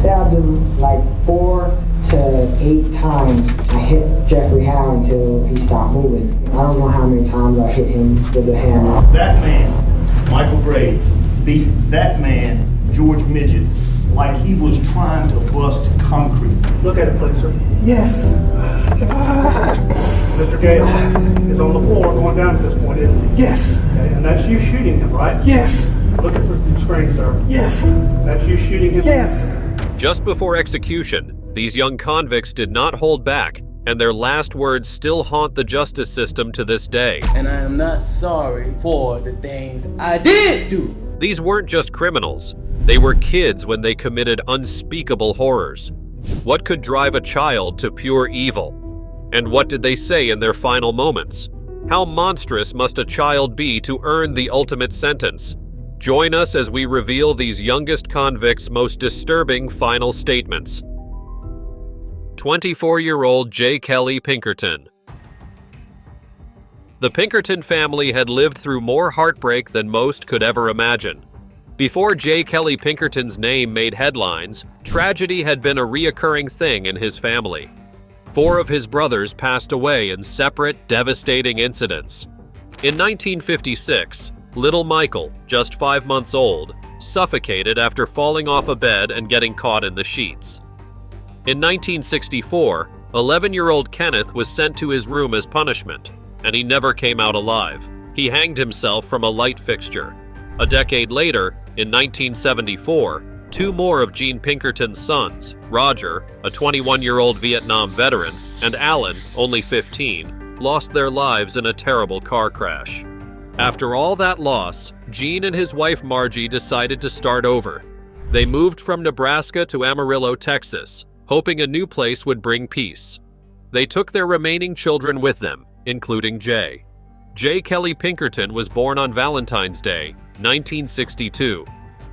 stabbed him like 4 to 8 times. I hit Jeffrey Howe until he stopped moving. I don't know how many times I hit him with a hammer. That man, Michael Gray, beat that man, George Midget, like he was trying to bust concrete. Look at it, please, sir. Yes. Mr. Gale is on the floor going down at this point, isn't he? Yes. Okay, and that's you shooting him, right? Yes. Look at the screen, sir. Yes. That's you shooting him? Yes. Just before execution, these young convicts did not hold back, and their last words still haunt the justice system to this day. And I am not sorry for the things I did do. These weren't just criminals. They were kids when they committed unspeakable horrors. What could drive a child to pure evil? And what did they say in their final moments? How monstrous must a child be to earn the ultimate sentence? Join us as we reveal these youngest convicts' most disturbing final statements. 24-year-old J. Kelly Pinkerton. The Pinkerton family had lived through more heartbreak than most could ever imagine. Before J. Kelly Pinkerton's name made headlines, tragedy had been a reoccurring thing in his family. 4 of his brothers passed away in separate, devastating incidents. In 1956, little Michael, just 5 months old, suffocated after falling off a bed and getting caught in the sheets. In 1964, 11-year-old Kenneth was sent to his room as punishment, and he never came out alive. He hanged himself from a light fixture. A decade later, in 1974, 2 more of Gene Pinkerton's sons, Roger, a 21-year-old Vietnam veteran, and Alan, only 15, lost their lives in a terrible car crash. After all that loss, Gene and his wife Margie decided to start over. They moved from Nebraska to Amarillo, Texas, hoping a new place would bring peace. They took their remaining children with them, including Jay. J. Kelly Pinkerton was born on Valentine's Day, 1962,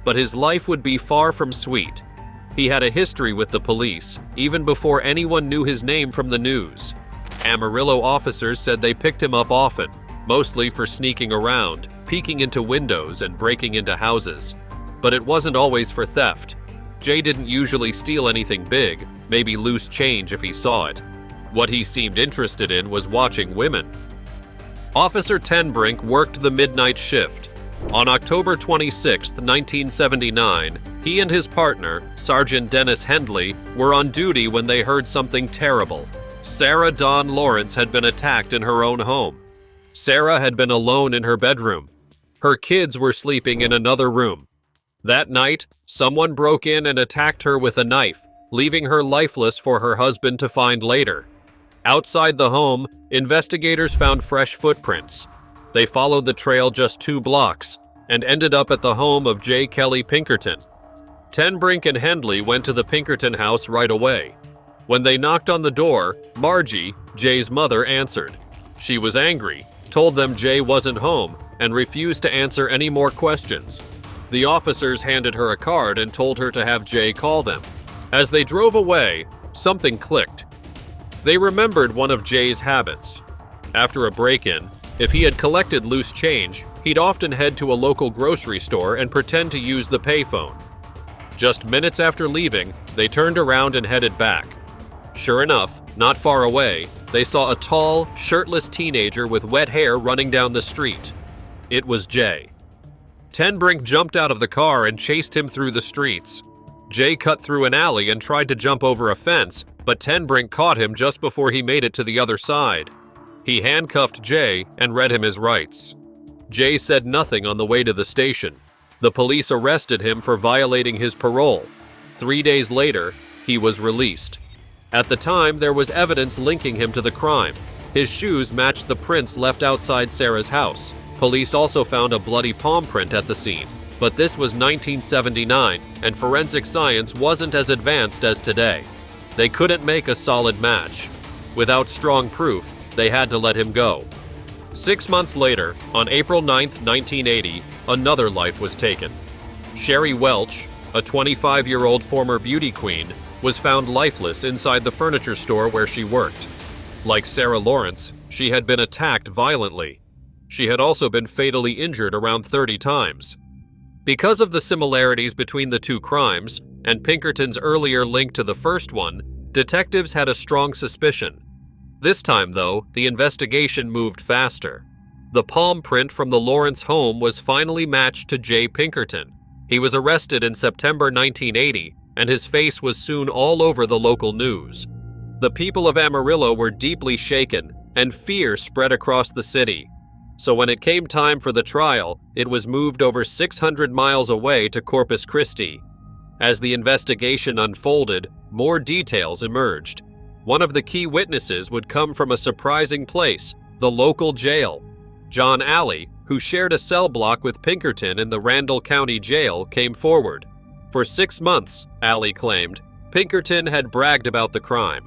but his life would be far from sweet. He had a history with the police, even before anyone knew his name from the news. Amarillo officers said they picked him up often, mostly for sneaking around, peeking into windows, and breaking into houses. But it wasn't always for theft. Jay didn't usually steal anything big, maybe loose change if he saw it. What he seemed interested in was watching women. Officer Tenbrink worked the midnight shift. On October 26, 1979, he and his partner, Sergeant Dennis Hendley, were on duty when they heard something terrible. Sarah Dawn Lawrence had been attacked in her own home. Sarah had been alone in her bedroom. Her kids were sleeping in another room. That night, someone broke in and attacked her with a knife, leaving her lifeless for her husband to find later. Outside the home, investigators found fresh footprints. They followed the trail just 2 blocks and ended up at the home of J. Kelly Pinkerton. Tenbrink and Hendley went to the Pinkerton house right away. When they knocked on the door, Margie, Jay's mother, answered. She was angry, told them Jay wasn't home, and refused to answer any more questions. The officers handed her a card and told her to have Jay call them. As they drove away, something clicked. They remembered one of Jay's habits. After a break-in, if he had collected loose change, he'd often head to a local grocery store and pretend to use the payphone. Just minutes after leaving, they turned around and headed back. Sure enough, not far away, they saw a tall, shirtless teenager with wet hair running down the street. It was Jay. Tenbrink jumped out of the car and chased him through the streets. Jay cut through an alley and tried to jump over a fence, but Tenbrink caught him just before he made it to the other side. He handcuffed Jay and read him his rights. Jay said nothing on the way to the station. The police arrested him for violating his parole. 3 days later, he was released. At the time, there was evidence linking him to the crime. His shoes matched the prints left outside Sarah's house. Police also found a bloody palm print at the scene. But this was 1979, and forensic science wasn't as advanced as today. They couldn't make a solid match. Without strong proof, they had to let him go. 6 months later, on April 9, 1980, another life was taken. Sherry Welch, a 25-year-old former beauty queen, was found lifeless inside the furniture store where she worked. Like Sarah Lawrence, she had been attacked violently. She had also been fatally injured around 30 times. Because of the similarities between the two crimes, and Pinkerton's earlier link to the first one, detectives had a strong suspicion. This time, though, the investigation moved faster. The palm print from the Lawrence home was finally matched to J. Pinkerton. He was arrested in September 1980, and his face was soon all over the local news. The people of Amarillo were deeply shaken, and fear spread across the city. So when it came time for the trial, it was moved over 600 miles away to Corpus Christi. As the investigation unfolded, more details emerged. One of the key witnesses would come from a surprising place, the local jail. John Alley, who shared a cell block with Pinkerton in the Randall County Jail, came forward. For 6 months, Alley claimed, Pinkerton had bragged about the crime.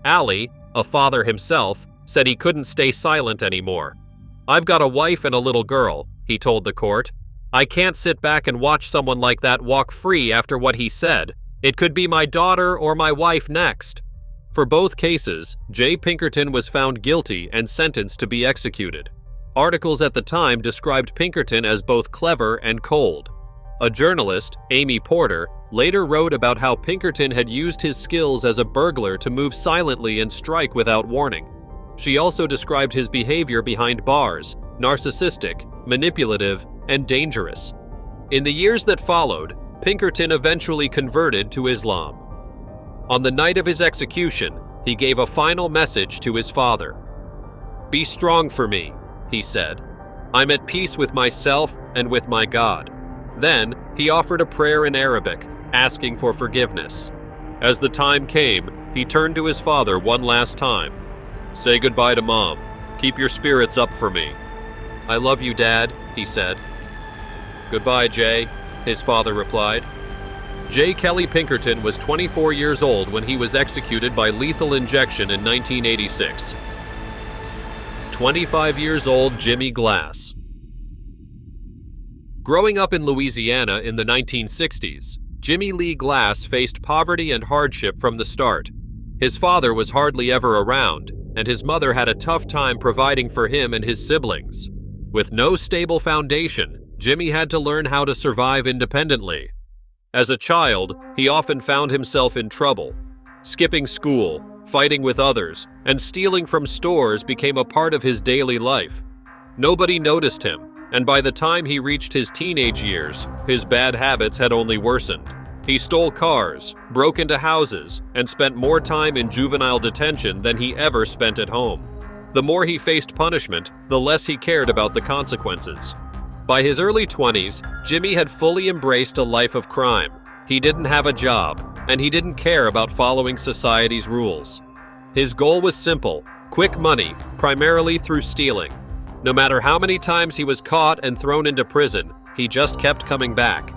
Alley, a father himself, said he couldn't stay silent anymore. "I've got a wife and a little girl," he told the court. "I can't sit back and watch someone like that walk free after what he said. It could be my daughter or my wife next." For both cases, J. Pinkerton was found guilty and sentenced to be executed. Articles at the time described Pinkerton as both clever and cold. A journalist, Amy Porter, later wrote about how Pinkerton had used his skills as a burglar to move silently and strike without warning. She also described his behavior behind bars, narcissistic, manipulative, and dangerous. In the years that followed, Pinkerton eventually converted to Islam. On the night of his execution, he gave a final message to his father. "Be strong for me," he said. "I'm at peace with myself and with my God." Then, he offered a prayer in Arabic, asking for forgiveness. As the time came, he turned to his father one last time. "Say goodbye to Mom. Keep your spirits up for me." "I love you, Dad," he said. "Goodbye, Jay," his father replied. J. Kelly Pinkerton was 24 years old when he was executed by lethal injection in 1986. 25 years old Jimmy Glass. Growing up in Louisiana in the 1960s, Jimmy Lee Glass faced poverty and hardship from the start. His father was hardly ever around, and his mother had a tough time providing for him and his siblings. With no stable foundation, Jimmy had to learn how to survive independently. As a child, he often found himself in trouble. Skipping school, fighting with others, and stealing from stores became a part of his daily life. Nobody noticed him, and by the time he reached his teenage years, his bad habits had only worsened. He stole cars, broke into houses, and spent more time in juvenile detention than he ever spent at home. The more he faced punishment, the less he cared about the consequences. By his early 20s, Jimmy had fully embraced a life of crime. He didn't have a job, and he didn't care about following society's rules. His goal was simple: quick money, primarily through stealing. No matter how many times he was caught and thrown into prison, he just kept coming back.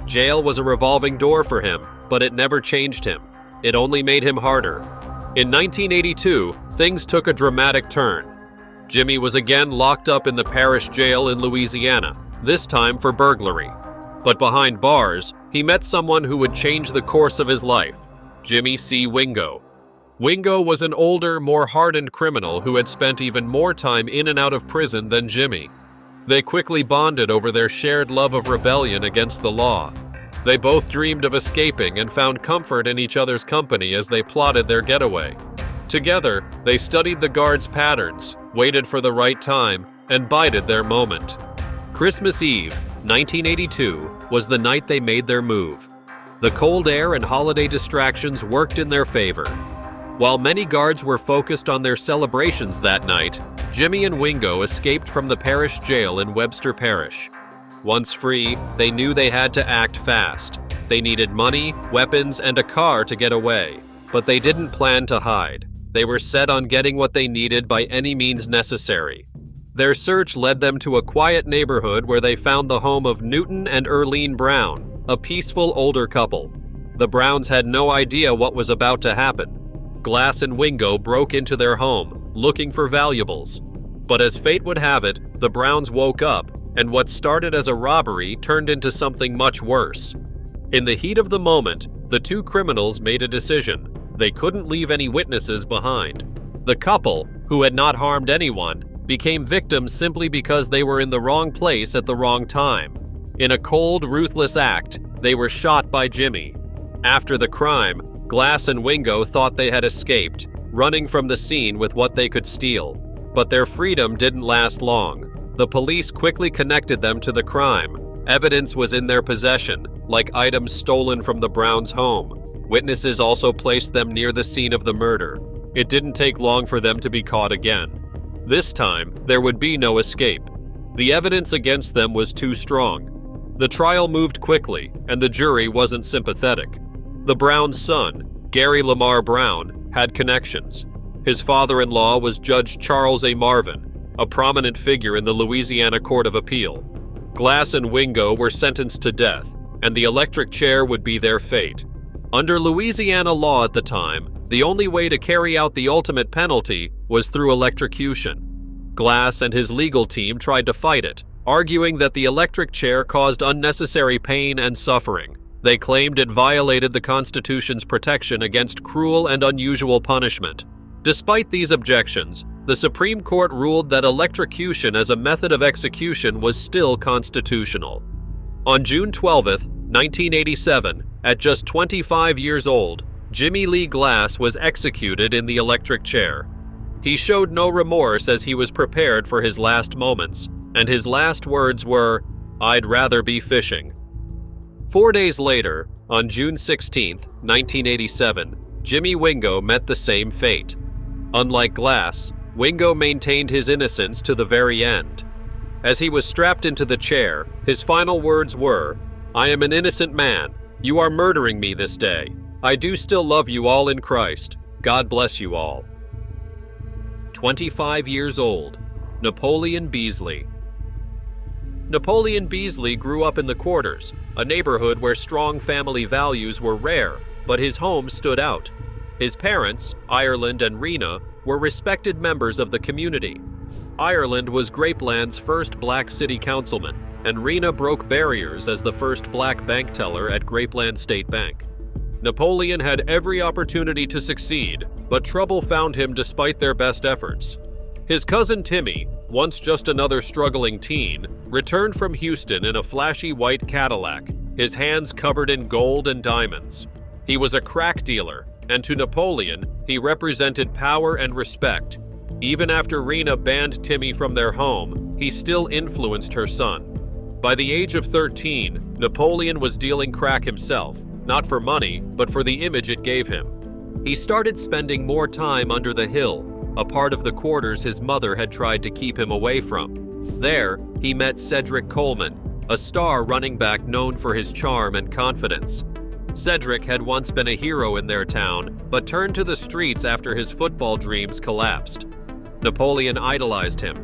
Jail was a revolving door for him, but it never changed him. It only made him harder. In 1982, things took a dramatic turn. Jimmy was again locked up in the parish jail in Louisiana, this time for burglary. But behind bars, he met someone who would change the course of his life: Jimmy C. Wingo. Wingo was an older, more hardened criminal who had spent even more time in and out of prison than Jimmy. They quickly bonded over their shared love of rebellion against the law. They both dreamed of escaping and found comfort in each other's company as they plotted their getaway. Together, they studied the guards' patterns, waited for the right time, and bided their moment. Christmas Eve, 1982, was the night they made their move. The cold air and holiday distractions worked in their favor. While many guards were focused on their celebrations that night, Jimmy and Wingo escaped from the parish jail in Webster Parish. Once free, they knew they had to act fast. They needed money, weapons, and a car to get away, but they didn't plan to hide. They were set on getting what they needed by any means necessary. Their search led them to a quiet neighborhood where they found the home of Newton and Earlene Brown, a peaceful older couple. The Browns had no idea what was about to happen. Glass and Wingo broke into their home, looking for valuables. But as fate would have it, the Browns woke up, and what started as a robbery turned into something much worse. In the heat of the moment, the two criminals made a decision. They couldn't leave any witnesses behind. The couple, who had not harmed anyone, became victims simply because they were in the wrong place at the wrong time. In a cold, ruthless act, they were shot by Jimmy. After the crime, Glass and Wingo thought they had escaped, running from the scene with what they could steal. But their freedom didn't last long. The police quickly connected them to the crime. Evidence was in their possession, like items stolen from the Browns' home. Witnesses also placed them near the scene of the murder. It didn't take long for them to be caught again. This time, there would be no escape. The evidence against them was too strong. The trial moved quickly, and the jury wasn't sympathetic. The Browns' son, Gary Lamar Brown, had connections. His father-in-law was Judge Charles A. Marvin, a prominent figure in the Louisiana Court of Appeal. Glass and Wingo were sentenced to death, and the electric chair would be their fate. Under Louisiana law at the time, the only way to carry out the ultimate penalty was through electrocution. Glass and his legal team tried to fight it, arguing that the electric chair caused unnecessary pain and suffering. They claimed it violated the Constitution's protection against cruel and unusual punishment. Despite these objections, the Supreme Court ruled that electrocution as a method of execution was still constitutional. On June 12, 1987, at just 25 years old, Jimmy Lee Glass was executed in the electric chair. He showed no remorse as he was prepared for his last moments, and his last words were, "I'd rather be fishing." 4 days later, on June 16, 1987, Jimmy Wingo met the same fate. Unlike Glass, Wingo maintained his innocence to the very end. As he was strapped into the chair, his final words were, "I am an innocent man. You are murdering me this day. I do still love you all in Christ. God bless you all." 25 years old, Napoleon Beasley. Napoleon Beasley grew up in the Quarters, a neighborhood where strong family values were rare, but his home stood out. His parents, Ireland and Rena, were respected members of the community. Ireland was Grapeland's first black city councilman, and Rena broke barriers as the first black bank teller at Grapeland State Bank. Napoleon had every opportunity to succeed, but trouble found him despite their best efforts. His cousin Timmy, once just another struggling teen, returned from Houston in a flashy white Cadillac, his hands covered in gold and diamonds. He was a crack dealer, and to Napoleon, he represented power and respect. Even after Rena banned Timmy from their home, he still influenced her son. By the age of 13, Napoleon was dealing crack himself, not for money, but for the image it gave him. He started spending more time under the hill, a part of the Quarters his mother had tried to keep him away from. There, he met Cedric Coleman, a star running back known for his charm and confidence. Cedric had once been a hero in their town, but turned to the streets after his football dreams collapsed. Napoleon idolized him.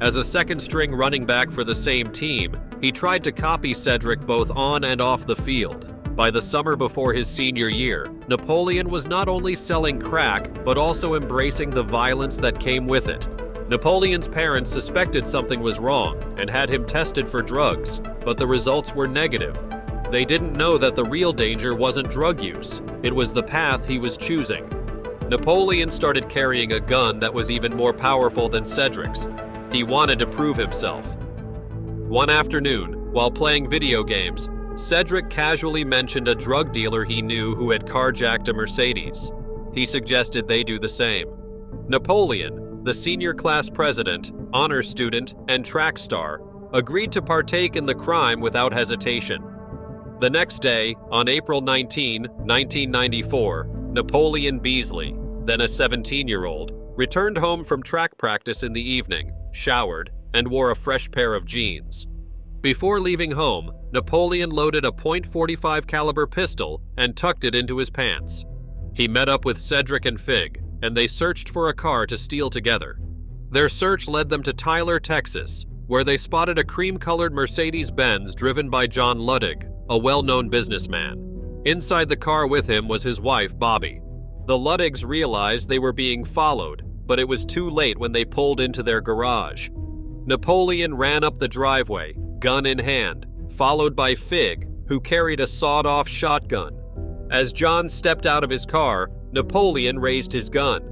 As a second-string running back for the same team, he tried to copy Cedric both on and off the field. By the summer before his senior year, Napoleon was not only selling crack, but also embracing the violence that came with it. Napoleon's parents suspected something was wrong and had him tested for drugs, but the results were negative. They didn't know that the real danger wasn't drug use, it was the path he was choosing. Napoleon started carrying a gun that was even more powerful than Cedric's. He wanted to prove himself. One afternoon, while playing video games, Cedric casually mentioned a drug dealer he knew who had carjacked a Mercedes. He suggested they do the same. Napoleon, the senior class president, honor student, and track star, agreed to partake in the crime without hesitation. The next day, on April 19, 1994, Napoleon Beasley, then a 17-year-old, returned home from track practice in the evening, showered, and wore a fresh pair of jeans. Before leaving home, Napoleon loaded a .45 caliber pistol and tucked it into his pants. He met up with Cedric and Fig, and they searched for a car to steal together. Their search led them to Tyler, Texas, where they spotted a cream-colored Mercedes-Benz driven by John Luddig, a well-known businessman. Inside the car with him was his wife, Bobby. The Luddigs realized they were being followed, but it was too late when they pulled into their garage. Napoleon ran up the driveway, gun in hand, followed by Fig, who carried a sawed-off shotgun. As John stepped out of his car, Napoleon raised his gun.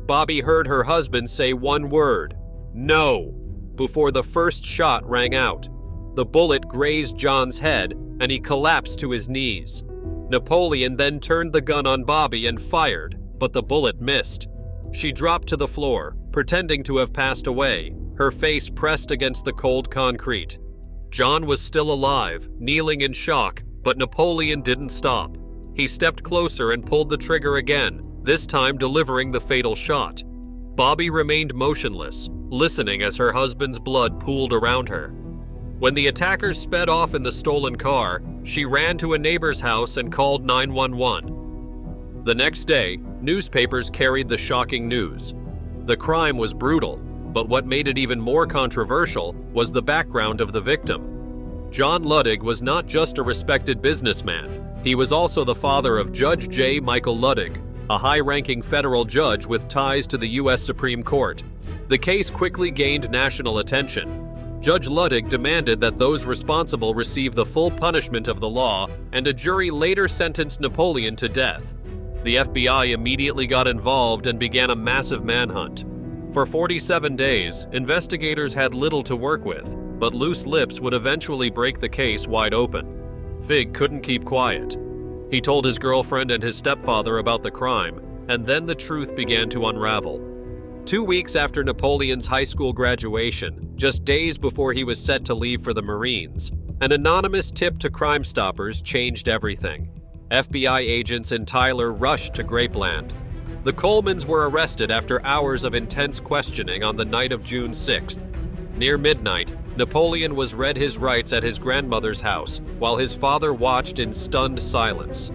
Bobby heard her husband say one word, "No," before the first shot rang out. The bullet grazed John's head, and he collapsed to his knees. Napoleon then turned the gun on Bobby and fired, but the bullet missed. She dropped to the floor, pretending to have passed away, her face pressed against the cold concrete. John was still alive, kneeling in shock, but Napoleon didn't stop. He stepped closer and pulled the trigger again, this time delivering the fatal shot. Bobby remained motionless, listening as her husband's blood pooled around her. When the attackers sped off in the stolen car, she ran to a neighbor's house and called 911. The next day, newspapers carried the shocking news. The crime was brutal, but what made it even more controversial was the background of the victim. John Luddig was not just a respected businessman. He was also the father of Judge J. Michael Luddig, a high-ranking federal judge with ties to the U.S. Supreme Court. The case quickly gained national attention. Judge Luddig demanded that those responsible receive the full punishment of the law, and a jury later sentenced Napoleon to death. The FBI immediately got involved and began a massive manhunt. For 47 days, investigators had little to work with, but loose lips would eventually break the case wide open. Fig couldn't keep quiet. He told his girlfriend and his stepfather about the crime, and then the truth began to unravel. 2 weeks after Napoleon's high school graduation, just days before he was set to leave for the Marines, an anonymous tip to Crime Stoppers changed everything. FBI agents in Tyler rushed to Grapeland. The Colemans were arrested after hours of intense questioning on the night of June 6th. Near midnight, Napoleon was read his rights at his grandmother's house, while his father watched in stunned silence.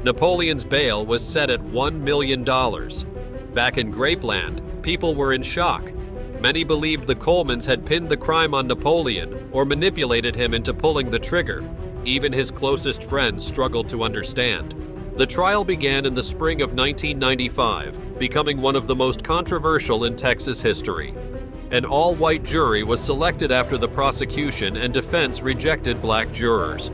Napoleon's bail was set at $1 million. Back in Grapeland, people were in shock. Many believed the Colemans had pinned the crime on Napoleon or manipulated him into pulling the trigger. Even his closest friends struggled to understand. The trial began in the spring of 1995, becoming one of the most controversial in Texas history. An all-white jury was selected after the prosecution and defense rejected black jurors.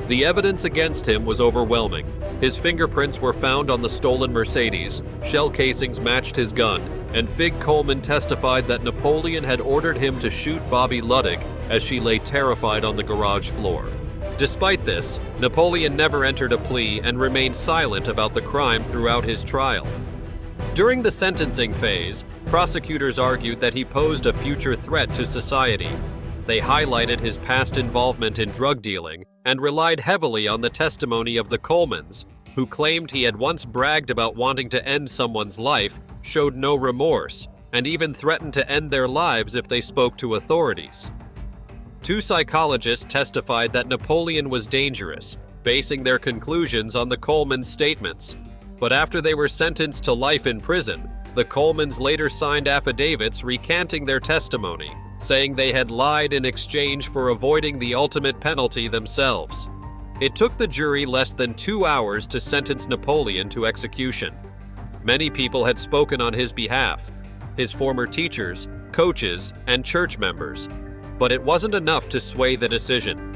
The evidence against him was overwhelming. His fingerprints were found on the stolen Mercedes, shell casings matched his gun, and Fig Coleman testified that Napoleon had ordered him to shoot Bobby Luddig as she lay terrified on the garage floor. Despite this, Napoleon never entered a plea and remained silent about the crime throughout his trial. During the sentencing phase, prosecutors argued that he posed a future threat to society. They highlighted his past involvement in drug dealing and relied heavily on the testimony of the Colemans, who claimed he had once bragged about wanting to end someone's life, showed no remorse, and even threatened to end their lives if they spoke to authorities. 2 psychologists testified that Napoleon was dangerous, basing their conclusions on the Colemans' statements. But after they were sentenced to life in prison, the Colemans later signed affidavits recanting their testimony, saying they had lied in exchange for avoiding the ultimate penalty themselves. It took the jury less than 2 hours to sentence Napoleon to execution. Many people had spoken on his behalf, his former teachers, coaches, and church members, but it wasn't enough to sway the decision.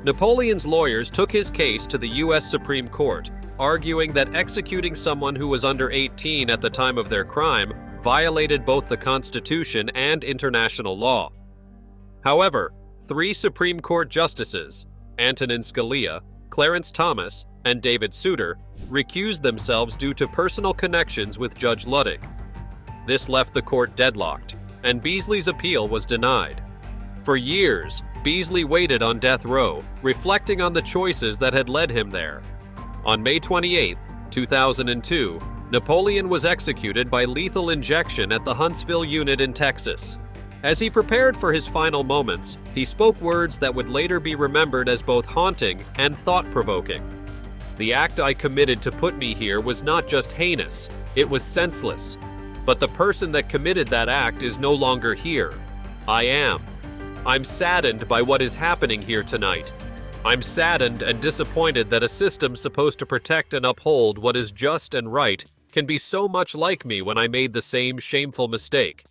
Napoleon's lawyers took his case to the U.S. Supreme Court, arguing that executing someone who was under 18 at the time of their crime violated both the Constitution and international law. However, 3 Supreme Court justices, Antonin Scalia, Clarence Thomas, and David Souter, recused themselves due to personal connections with Judge Luddig. This left the court deadlocked, and Beasley's appeal was denied. For years, Beasley waited on death row, reflecting on the choices that had led him there. On May 28, 2002, Napoleon was executed by lethal injection at the Huntsville unit in Texas. As he prepared for his final moments, he spoke words that would later be remembered as both haunting and thought-provoking. "The act I committed to put me here was not just heinous, it was senseless. But the person that committed that act is no longer here. I am. I'm saddened by what is happening here tonight. I'm saddened and disappointed that a system supposed to protect and uphold what is just and right can be so much like me when I made the same shameful mistake."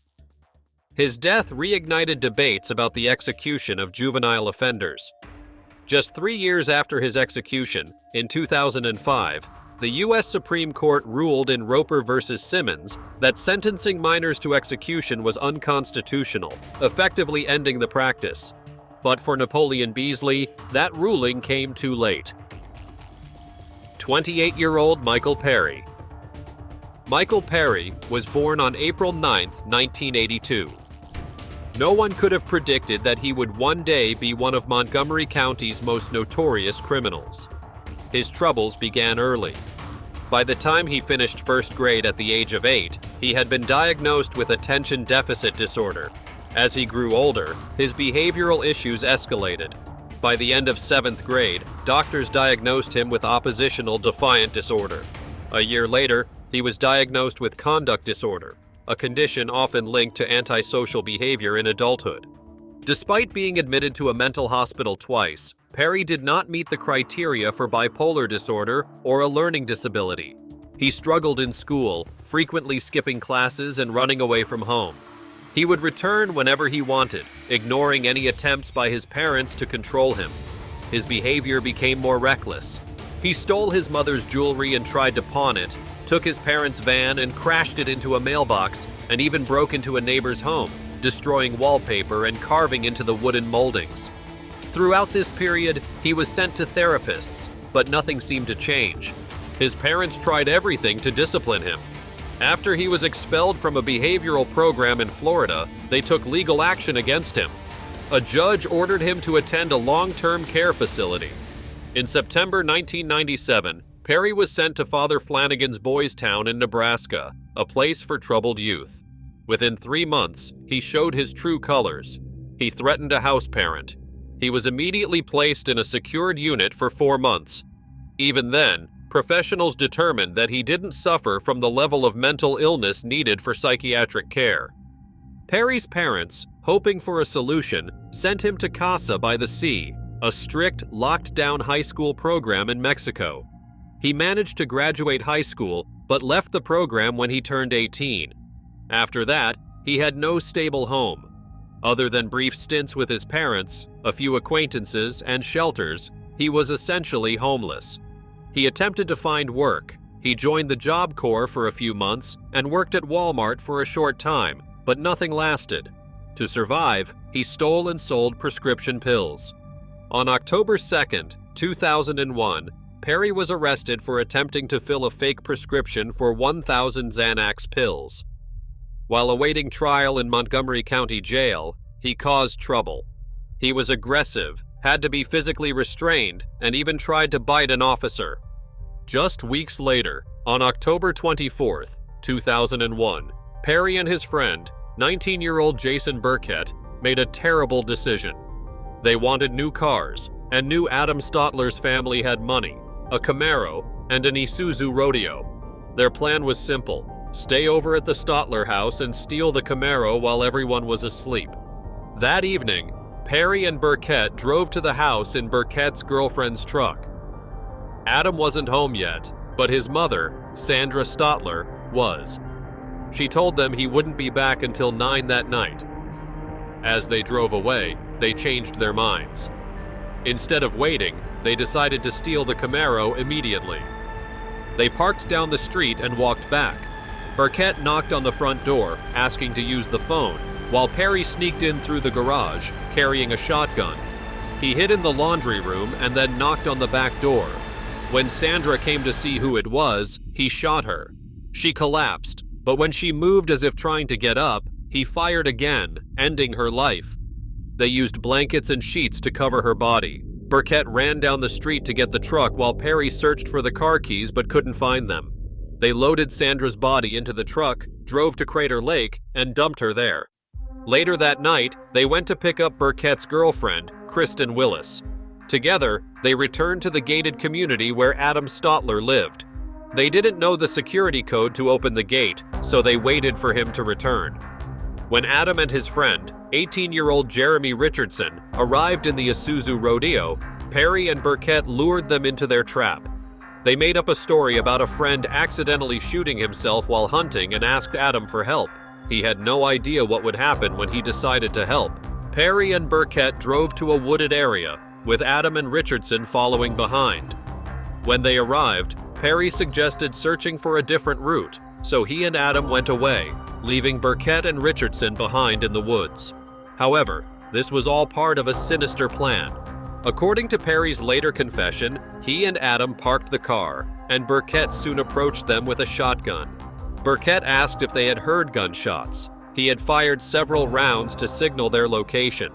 His death reignited debates about the execution of juvenile offenders. Just 3 years after his execution, in 2005, the U.S. Supreme Court ruled in Roper v. Simmons that sentencing minors to execution was unconstitutional, effectively ending the practice. But for Napoleon Beasley, that ruling came too late. 28-year-old Michael Perry. Michael Perry was born on April 9, 1982. No one could have predicted that he would one day be one of Montgomery County's most notorious criminals. His troubles began early. By the time he finished first grade at the age of 8, he had been diagnosed with attention deficit disorder. As he grew older, his behavioral issues escalated. By the end of 7th grade, doctors diagnosed him with oppositional defiant disorder. A year later, he was diagnosed with conduct disorder, a condition often linked to antisocial behavior in adulthood. Despite being admitted to a mental hospital twice, Perry did not meet the criteria for bipolar disorder or a learning disability. He struggled in school, frequently skipping classes and running away from home. He would return whenever he wanted, ignoring any attempts by his parents to control him. His behavior became more reckless. He stole his mother's jewelry and tried to pawn it, took his parents' van and crashed it into a mailbox, and even broke into a neighbor's home, destroying wallpaper and carving into the wooden moldings. Throughout this period, he was sent to therapists, but nothing seemed to change. His parents tried everything to discipline him. After he was expelled from a behavioral program in Florida, they took legal action against him. A judge ordered him to attend a long-term care facility. In September 1997, Perry was sent to Father Flanagan's Boys Town in Nebraska, a place for troubled youth. Within 3 months, he showed his true colors. He threatened a house parent. He was immediately placed in a secured unit for 4 months. Even then, professionals determined that he didn't suffer from the level of mental illness needed for psychiatric care. Perry's parents, hoping for a solution, sent him to Casa by the Sea, a strict, locked-down high school program in Mexico. He managed to graduate high school, but left the program when he turned 18. After that, he had no stable home. Other than brief stints with his parents, a few acquaintances, and shelters, he was essentially homeless. He attempted to find work. He joined the Job Corps for a few months and worked at Walmart for a short time, but nothing lasted. To survive, he stole and sold prescription pills. On October 2, 2001, Perry was arrested for attempting to fill a fake prescription for 1,000 Xanax pills. While awaiting trial in Montgomery County Jail, he caused trouble. He was aggressive, had to be physically restrained, and even tried to bite an officer. Just weeks later, on October 24, 2001, Perry and his friend, 19-year-old Jason Burkett, made a terrible decision. They wanted new cars, and knew Adam Stotler's family had money, a Camaro, and an Isuzu Rodeo. Their plan was simple: stay over at the Stotler house and steal the Camaro while everyone was asleep. That evening, Perry and Burkett drove to the house in Burkett's girlfriend's truck. Adam wasn't home yet, but his mother, Sandra Stotler, was. She told them he wouldn't be back until 9 that night. As they drove away, they changed their minds. Instead of waiting, they decided to steal the Camaro immediately. They parked down the street and walked back. Burkett knocked on the front door, asking to use the phone, while Perry sneaked in through the garage, carrying a shotgun. He hid in the laundry room and then knocked on the back door. When Sandra came to see who it was, he shot her. She collapsed, but when she moved as if trying to get up, he fired again, ending her life. They used blankets and sheets to cover her body. Burkett ran down the street to get the truck while Perry searched for the car keys but couldn't find them. They loaded Sandra's body into the truck, drove to Crater Lake, and dumped her there. Later that night, they went to pick up Burkett's girlfriend, Kristen Willis. Together, they returned to the gated community where Adam Stotler lived. They didn't know the security code to open the gate, so they waited for him to return. When Adam and his friend, 18-year-old Jeremy Richardson, arrived in the Isuzu Rodeo, Perry and Burkett lured them into their trap. They made up a story about a friend accidentally shooting himself while hunting and asked Adam for help. He had no idea what would happen when he decided to help. Perry and Burkett drove to a wooded area, with Adam and Richardson following behind. When they arrived, Perry suggested searching for a different route, so he and Adam went away, leaving Burkett and Richardson behind in the woods. However, This was all part of a sinister plan. According to Perry's later confession, he and Adam parked the car, and Burkett soon approached them with a shotgun. Burkett asked if they had heard gunshots. He had fired several rounds to signal their location.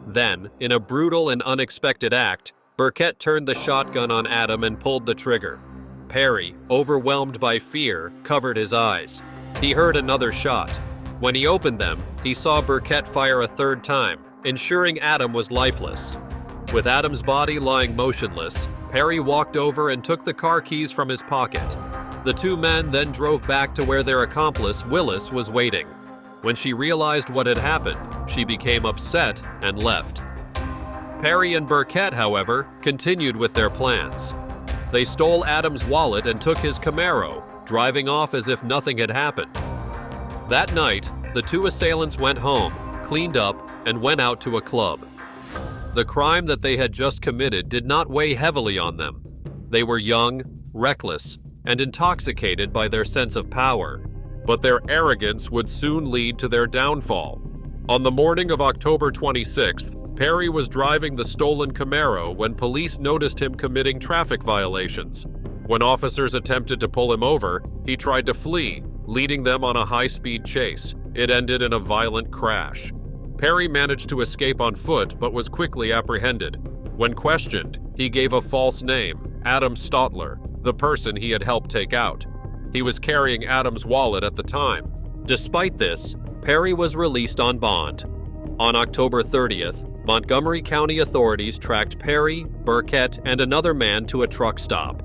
Then, in a brutal and unexpected act, Burkett turned the shotgun on Adam and pulled the trigger. Perry, overwhelmed by fear, covered his eyes. He heard another shot. When he opened them, he saw Burkett fire a third time, ensuring Adam was lifeless. With Adam's body lying motionless, Perry walked over and took the car keys from his pocket. The two men then drove back to where their accomplice, Willis, was waiting. When she realized what had happened, she became upset and left. Perry and Burkett, however, continued with their plans. They stole Adam's wallet and took his Camaro, driving off as if nothing had happened. That night, the two assailants went home, cleaned up, and went out to a club. The crime that they had just committed did not weigh heavily on them. They were young, reckless, and intoxicated by their sense of power, but their arrogance would soon lead to their downfall. On the morning of October 26th, Perry was driving the stolen Camaro when police noticed him committing traffic violations. When officers attempted to pull him over, he tried to flee, leading them on a high-speed chase. It ended in a violent crash. Perry managed to escape on foot but was quickly apprehended. When questioned, he gave a false name, Adam Stotler, the person he had helped take out. He was carrying Adam's wallet at the time. Despite this, Perry was released on bond. On October 30th, Montgomery County authorities tracked Perry, Burkett, and another man to a truck stop.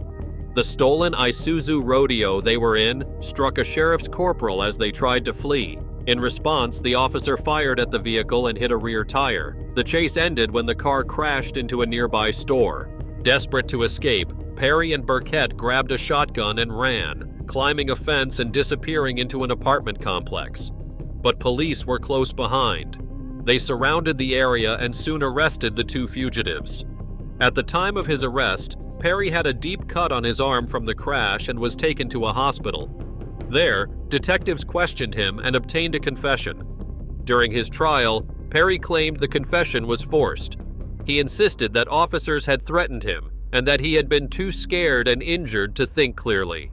The stolen Isuzu rodeo they were in struck a sheriff's corporal as they tried to flee. In response, the officer fired at the vehicle and hit a rear tire. The chase ended when the car crashed into a nearby store. Desperate to escape, Perry and Burkett grabbed a shotgun and ran, climbing a fence and disappearing into an apartment complex. But police were close behind. They surrounded the area and soon arrested the two fugitives. At the time of his arrest, Perry had a deep cut on his arm from the crash and was taken to a hospital. There, detectives questioned him and obtained a confession. During his trial, Perry claimed the confession was forced. He insisted that officers had threatened him and that he had been too scared and injured to think clearly.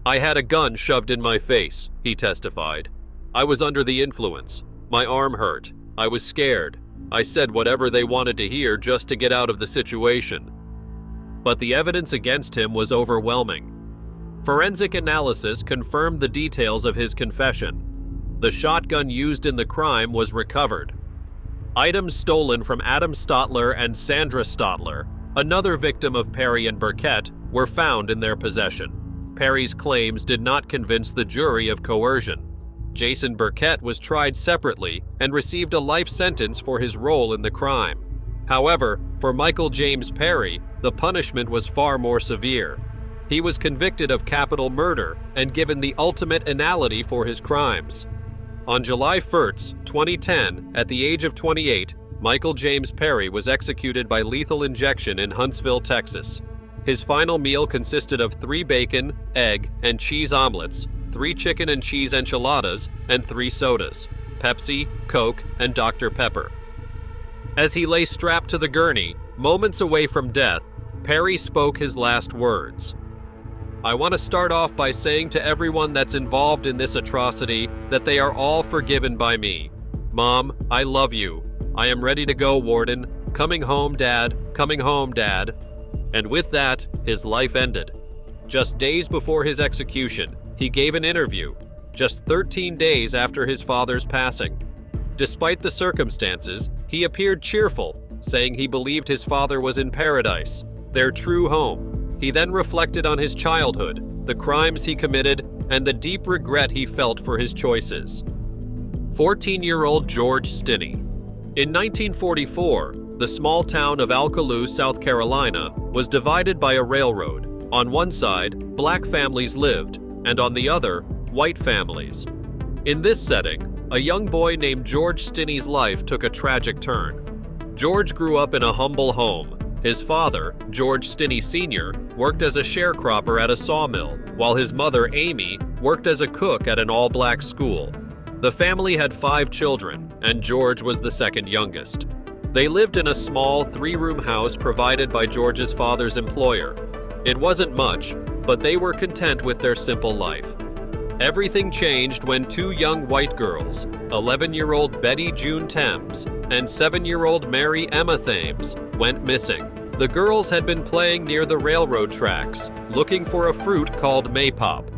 "I had a gun shoved in my face," he testified. "I was under the influence. My arm hurt. I was scared. I said whatever they wanted to hear just to get out of the situation." But the evidence against him was overwhelming. Forensic analysis confirmed the details of his confession. The shotgun used in the crime was recovered. Items stolen from Adam Stotler and Sandra Stotler, another victim of Perry and Burkett, were found in their possession. Perry's claims did not convince the jury of coercion. Jason Burkett was tried separately and received a life sentence for his role in the crime. However, for Michael James Perry, the punishment was far more severe. He was convicted of capital murder and given the ultimate penalty for his crimes. On July 1st, 2010, at the age of 28, Michael James Perry was executed by lethal injection in Huntsville, Texas. His final meal consisted of 3 bacon, egg, and cheese omelets, 3 chicken and cheese enchiladas, and 3 sodas, Pepsi, Coke, and Dr. Pepper. As he lay strapped to the gurney, moments away from death, Perry spoke his last words. "I want to start off by saying to everyone that's involved in this atrocity that they are all forgiven by me. Mom, I love you. I am ready to go, Warden. Coming home, Dad. Coming home, Dad." And with that, his life ended. Just days before his execution, he gave an interview, just 13 days after his father's passing. Despite the circumstances, he appeared cheerful, saying he believed his father was in paradise, their true home. He then reflected on his childhood, the crimes he committed, and the deep regret he felt for his choices. 14-year-old George Stinny. In 1944, the small town of Alcaloo, South Carolina, was divided by a railroad. On one side, black families lived, and on the other, white families. In this setting, a young boy named George Stinny's life took a tragic turn. George grew up in a humble home. His father, George Stinny Sr., worked as a sharecropper at a sawmill, while his mother, Amy, worked as a cook at an all-black school. The family had 5 children, and George was the second youngest. They lived in a small 3-room house provided by George's father's employer. It wasn't much, but they were content with their simple life. Everything changed when 2 young white girls, 11-year-old Betty June Thames and 7-year-old Mary Emma Thames, went missing. The girls had been playing near the railroad tracks, looking for a fruit called maypop.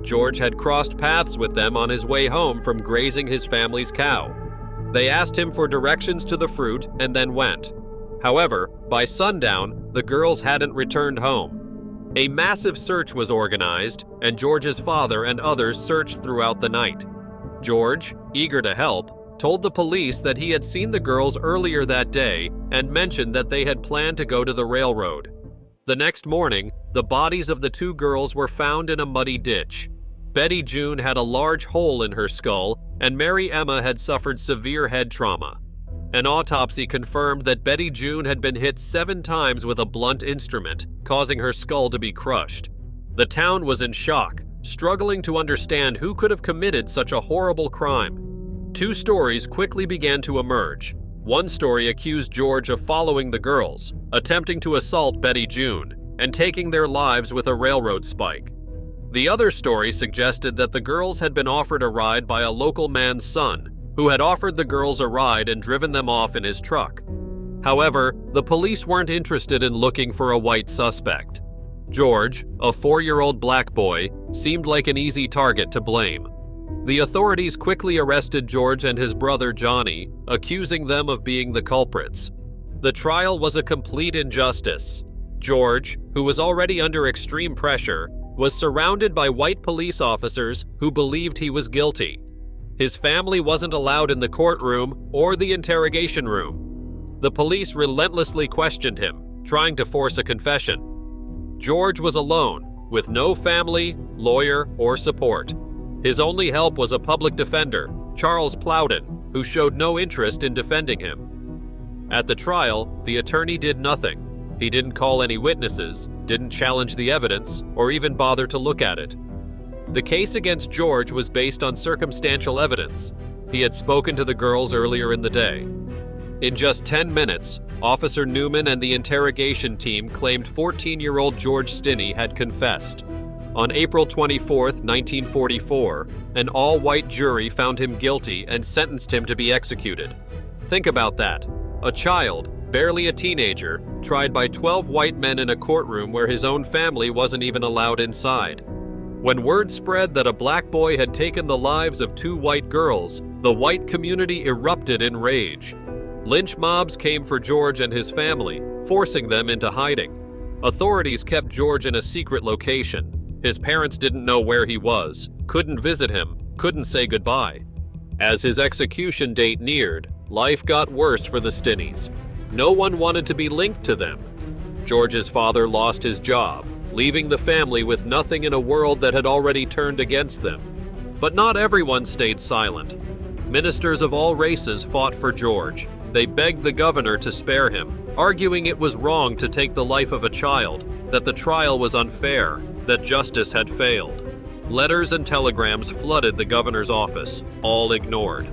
George had crossed paths with them on his way home from grazing his family's cow. They asked him for directions to the fruit and then went. However, by sundown, the girls hadn't returned home. A massive search was organized, and George's father and others searched throughout the night. George, eager to help, told the police that he had seen the girls earlier that day and mentioned that they had planned to go to the railroad. The next morning, the bodies of the 2 girls were found in a muddy ditch. Betty June had a large hole in her skull, and Mary Emma had suffered severe head trauma. An autopsy confirmed that Betty June had been hit 7 times with a blunt instrument, causing her skull to be crushed. The town was in shock, struggling to understand who could have committed such a horrible crime. 2 stories quickly began to emerge. One story accused George of following the girls, attempting to assault Betty June, and taking their lives with a railroad spike. The other story suggested that the girls had been offered a ride by a local man's son, who had offered the girls a ride and driven them off in his truck. However, the police weren't interested in looking for a white suspect. George, a 4-year-old black boy, seemed like an easy target to blame. The authorities quickly arrested George and his brother Johnny, accusing them of being the culprits. The trial was a complete injustice. George, who was already under extreme pressure, was surrounded by white police officers who believed he was guilty. His family wasn't allowed in the courtroom or the interrogation room. The police relentlessly questioned him, trying to force a confession. George was alone, with no family, lawyer, or support. His only help was a public defender, Charles Plowden, who showed no interest in defending him. At the trial, the attorney did nothing. He didn't call any witnesses, didn't challenge the evidence, or even bother to look at it. The case against George was based on circumstantial evidence. He had spoken to the girls earlier in the day. In just 10 minutes, Officer Newman and the interrogation team claimed 14-year-old George Stinny had confessed. On April 24, 1944, an all-white jury found him guilty and sentenced him to be executed. Think about that. A child, barely a teenager, tried by 12 white men in a courtroom where his own family wasn't even allowed inside. When word spread that a black boy had taken the lives of 2 white girls, the white community erupted in rage. Lynch mobs came for George and his family, forcing them into hiding. Authorities kept George in a secret location. His parents didn't know where he was, couldn't visit him, couldn't say goodbye. As his execution date neared, life got worse for the Stinnies. No one wanted to be linked to them. George's father lost his job, leaving the family with nothing in a world that had already turned against them. But not everyone stayed silent. Ministers of all races fought for George. They begged the governor to spare him, arguing it was wrong to take the life of a child, that the trial was unfair, that justice had failed. Letters and telegrams flooded the governor's office, all ignored.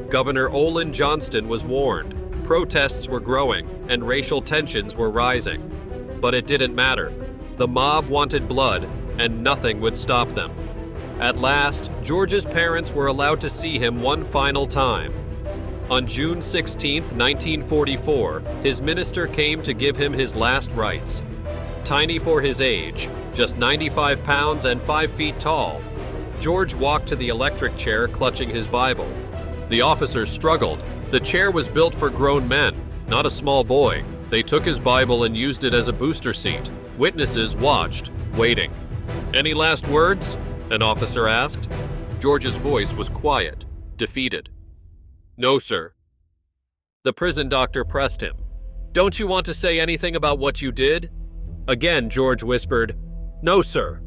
Governor Olin Johnston was warned. Protests were growing, and racial tensions were rising. But it didn't matter. The mob wanted blood, and nothing would stop them. At last, George's parents were allowed to see him one final time. On June 16, 1944, his minister came to give him his last rites. Tiny for his age, just 95 pounds and 5 feet tall, George walked to the electric chair clutching his Bible. The officers struggled. The chair was built for grown men, not a small boy. They took his Bible and used it as a booster seat. Witnesses watched, waiting. "Any last words?" an officer asked. George's voice was quiet, defeated. "No, sir." The prison doctor pressed him. "Don't you want to say anything about what you did?" Again, George whispered, "No, sir."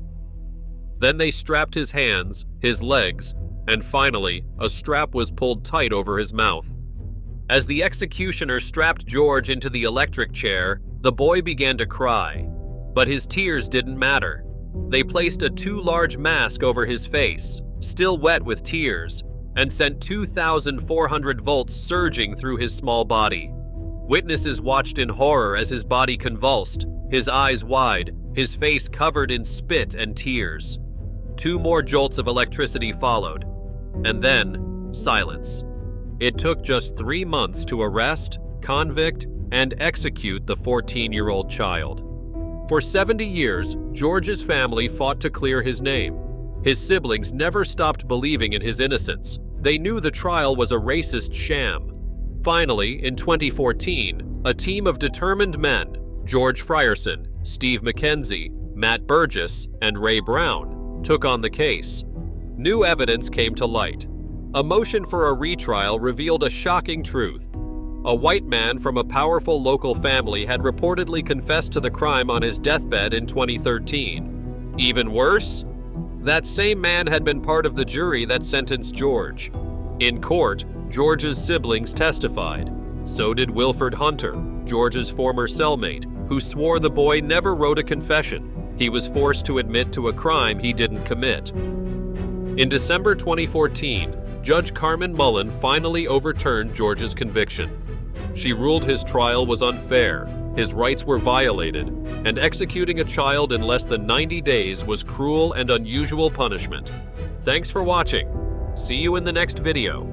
Then they strapped his hands, his legs, and finally, a strap was pulled tight over his mouth. As the executioner strapped George into the electric chair, the boy began to cry. But his tears didn't matter. They placed a too large mask over his face, still wet with tears. and sent 2,400 volts surging through his small body. Witnesses watched in horror as his body convulsed, his eyes wide, his face covered in spit and tears. 2 more jolts of electricity followed, and then silence. It took just 3 months to arrest, convict, and execute the 14-year-old child. For 70 years, George's family fought to clear his name. His siblings never stopped believing in his innocence. They knew the trial was a racist sham. Finally, in 2014, a team of determined men, George Frierson, Steve McKenzie, Matt Burgess, and Ray Brown, took on the case. New evidence came to light. A motion for a retrial revealed a shocking truth. A white man from a powerful local family had reportedly confessed to the crime on his deathbed in 2013. Even worse, that same man had been part of the jury that sentenced George. In court, George's siblings testified. So did Wilford Hunter, George's former cellmate, who swore the boy never wrote a confession. He was forced to admit to a crime he didn't commit. In December 2014, Judge Carmen Mullen finally overturned George's conviction. She ruled his trial was unfair, his rights were violated, and executing a child in less than 90 days was cruel and unusual punishment. Thanks for watching. See you in the next video.